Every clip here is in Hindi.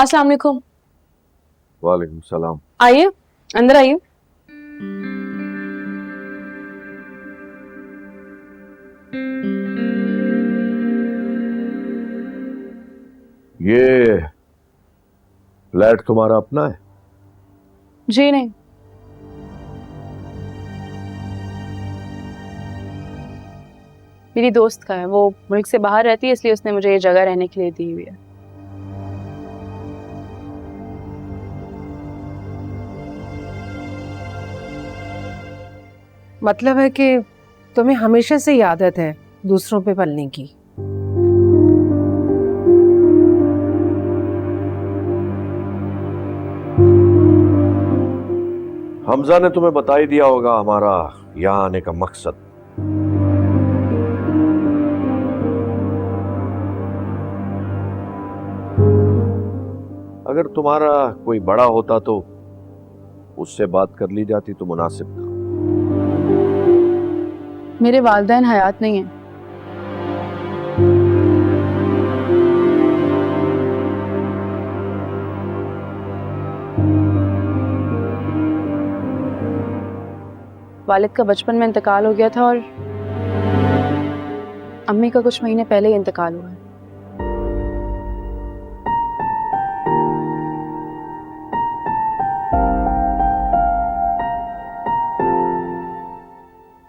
अस्सलाम वालेकुम। वालेकुम सलाम। आइए, अंदर आइए। ये फ्लैट तुम्हारा अपना है? जी नहीं, मेरी दोस्त का है। वो मुल्क से बाहर रहती है, इसलिए उसने मुझे ये जगह रहने के लिए दी हुई है। मतलब है कि तुम्हें हमेशा से ही आदत है दूसरों पे पलने की। हमजा ने तुम्हें बता ही दिया होगा हमारा यहाँ आने का मकसद। अगर तुम्हारा कोई बड़ा होता तो उससे बात कर ली जाती तो मुनासिब था। मेरे वालिदैन हयात नहीं है। वालिद का बचपन में इंतकाल हो गया था और अम्मी का कुछ महीने पहले ही इंतकाल हुआ है।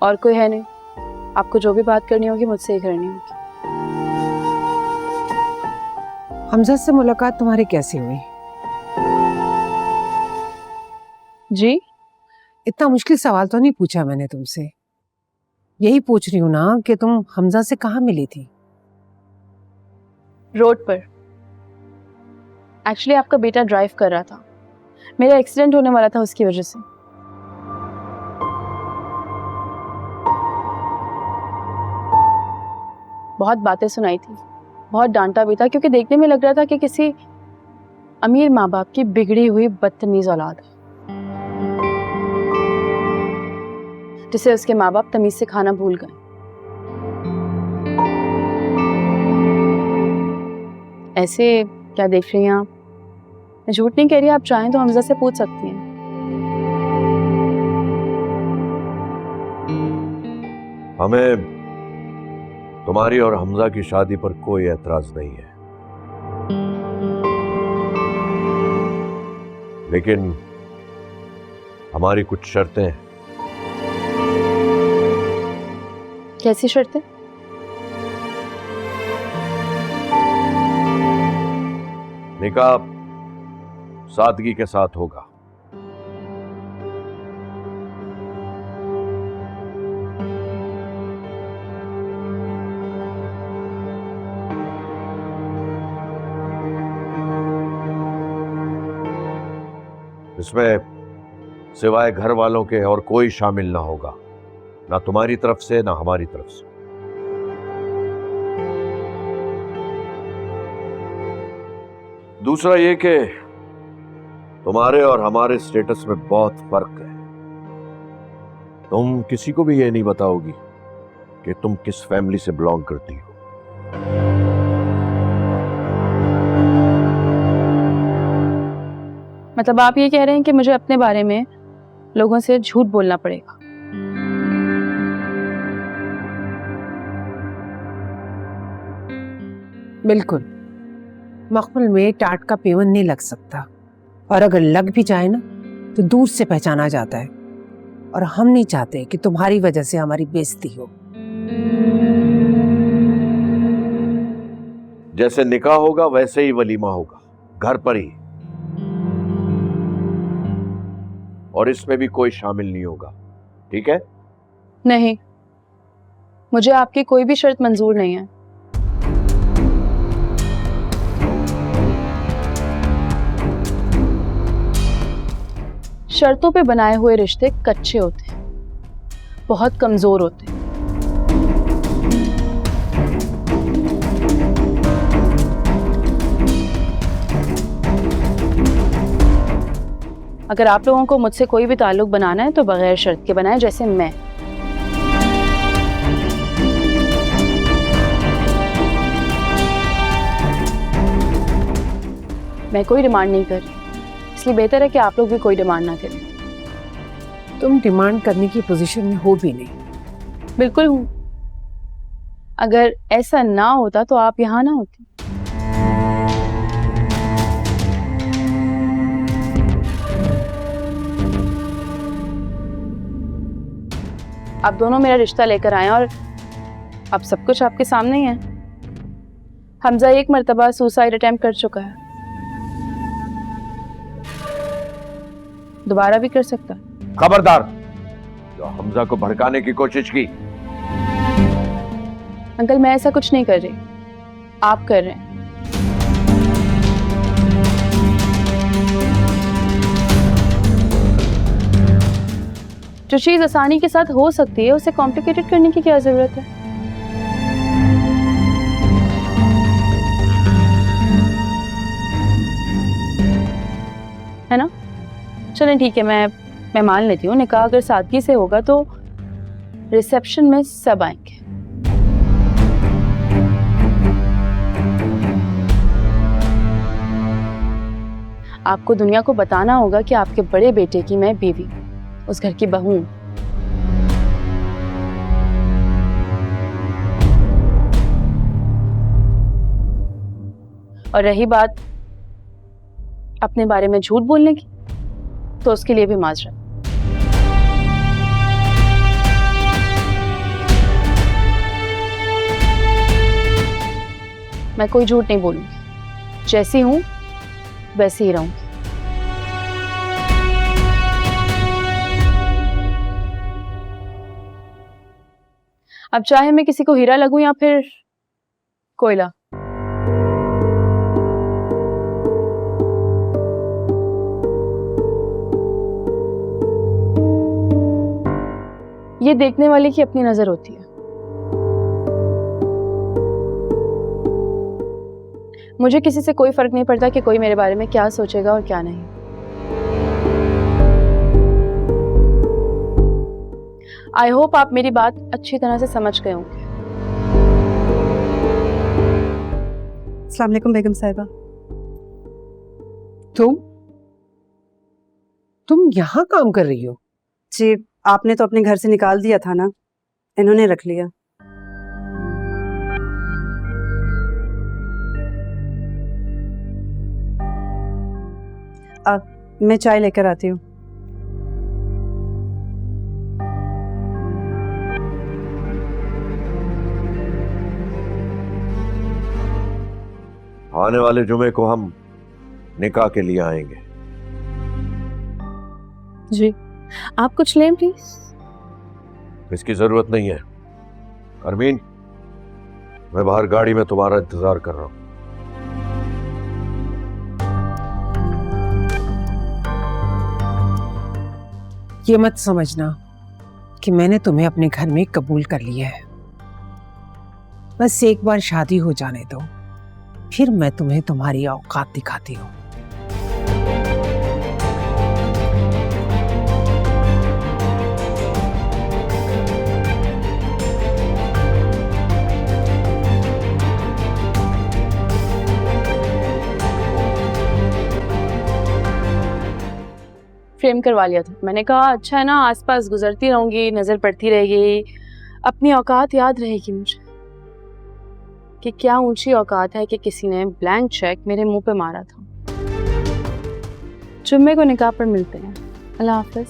और कोई है नहीं। आपको जो भी बात करनी होगी मुझसे ही करनी होगी। हमजा से मुलाकात तुम्हारी कैसी हुई? जी, इतना मुश्किल सवाल तो नहीं पूछा मैंने तुमसे। यही पूछ रही हूँ ना कि तुम हमजा से कहाँ मिली थी? रोड पर। एक्चुअली आपका बेटा ड्राइव कर रहा था। मेरा एक्सीडेंट होने वाला था उसकी वजह से। बहुत बातें सुनाई थी, बहुत डांटा भी था, क्योंकि देखने में लग रहा था कि किसी अमीर माँ बाप की बिगड़ी हुई बदतमीज औलाद है, जिसे उसके माँ बाप तमीज से खाना भूल गए। ऐसे क्या देख रही हैं आप? मैं झूठ नहीं कह रही, आप चाहें तो हमजा से पूछ सकती हैं। हमें तुम्हारी और हमजा की शादी पर कोई एतराज नहीं है, लेकिन हमारी कुछ शर्तें हैं। कैसी शर्तें? निकाह सादगी के साथ होगा। इसमें सिवाय घर वालों के और कोई शामिल ना होगा, ना तुम्हारी तरफ से ना हमारी तरफ से। दूसरा ये कि तुम्हारे और हमारे स्टेटस में बहुत फर्क है। तुम किसी को भी ये नहीं बताओगी कि तुम किस फैमिली से बिलोंग करती हो। मतलब आप ये कह रहे हैं कि मुझे अपने बारे में लोगों से झूठ बोलना पड़ेगा? बिल्कुल। मखमल में टाट का पेवन नहीं लग सकता, और अगर लग भी जाए ना तो दूर से पहचाना जाता है, और हम नहीं चाहते कि तुम्हारी वजह से हमारी बेइज्जती हो। जैसे निकाह होगा वैसे ही वलीमा होगा, घर पर ही, और इसमें भी कोई शामिल नहीं होगा। ठीक है? नहीं, मुझे आपकी कोई भी शर्त मंजूर नहीं है। शर्तों पे बनाए हुए रिश्ते कच्चे होते हैं, बहुत कमजोर होते हैं। अगर आप लोगों को मुझसे कोई भी ताल्लुक बनाना है तो बगैर शर्त के बनाए, जैसे मैं। मैं कोई डिमांड नहीं कर रही, इसलिए बेहतर है कि आप लोग भी कोई डिमांड ना करें। तुम डिमांड करने की पोजीशन में हो भी नहीं। बिल्कुल हूँ। अगर ऐसा ना होता तो आप यहाँ ना होती। आप दोनों मेरा रिश्ता लेकर आए और अब सब कुछ आपके सामने ही है। हमजा एक मर्तबा सुसाइड अटेम्प्ट कर चुका है, दोबारा भी कर सकता है। खबरदार, जो हमजा को भड़काने की कोशिश की। अंकल मैं ऐसा कुछ नहीं कर रही, आप कर रहे हैं। जो चीज आसानी के साथ हो सकती है उसे कॉम्प्लिकेटेड करने की क्या जरूरत है? है ना? चलें ठीक है, मैं मान लेती हूँ। निकाह अगर सादगी से होगा तो रिसेप्शन में सब आएंगे। आपको दुनिया को बताना होगा कि आपके बड़े बेटे की मैं बीवी, उस घर की बहू हूं। और रही बात अपने बारे में झूठ बोलने की, तो उसके लिए भी माजरत। मैं कोई झूठ नहीं बोलूंगी, जैसी हूं वैसे ही रहूंगी। अब चाहे मैं किसी को हीरा लगूं या फिर कोयला, ये देखने वाले की अपनी नजर होती है। मुझे किसी से कोई फर्क नहीं पड़ता कि कोई मेरे बारे में क्या सोचेगा और क्या नहीं। आई होप आप मेरी बात अच्छी तरह से समझ गए होंगे। अस्सलाम वालेकुम बेगम साहिबा। तुम यहाँ काम कर रही हो? जी, आपने तो अपने घर से निकाल दिया था ना, इन्होंने रख लिया। अब मैं चाय लेकर आती हूँ। आने वाले जुमे को हम निकाह के लिए आएंगे। जी, आप कुछ लें प्लीज। इसकी जरूरत नहीं है। अरमीन, मैं बाहर गाड़ी में तुम्हारा इंतजार कर रहा हूं। ये मत समझना कि मैंने तुम्हें अपने घर में कबूल कर लिया है। बस एक बार शादी हो जाने दो, फिर मैं तुम्हें तुम्हारी औकात दिखाती हूँ। फ्रेम करवा लिया था। मैंने कहा अच्छा है ना, आसपास गुजरती रहूंगी, नजर पड़ती रहेगी, अपनी औकात याद रहेगी मुझे कि क्या ऊंची औकात है कि किसी ने ब्लैंक चेक मेरे मुंह पे मारा था। जुम्मे को निकाह पर मिलते हैं। अल्लाह हाफिज।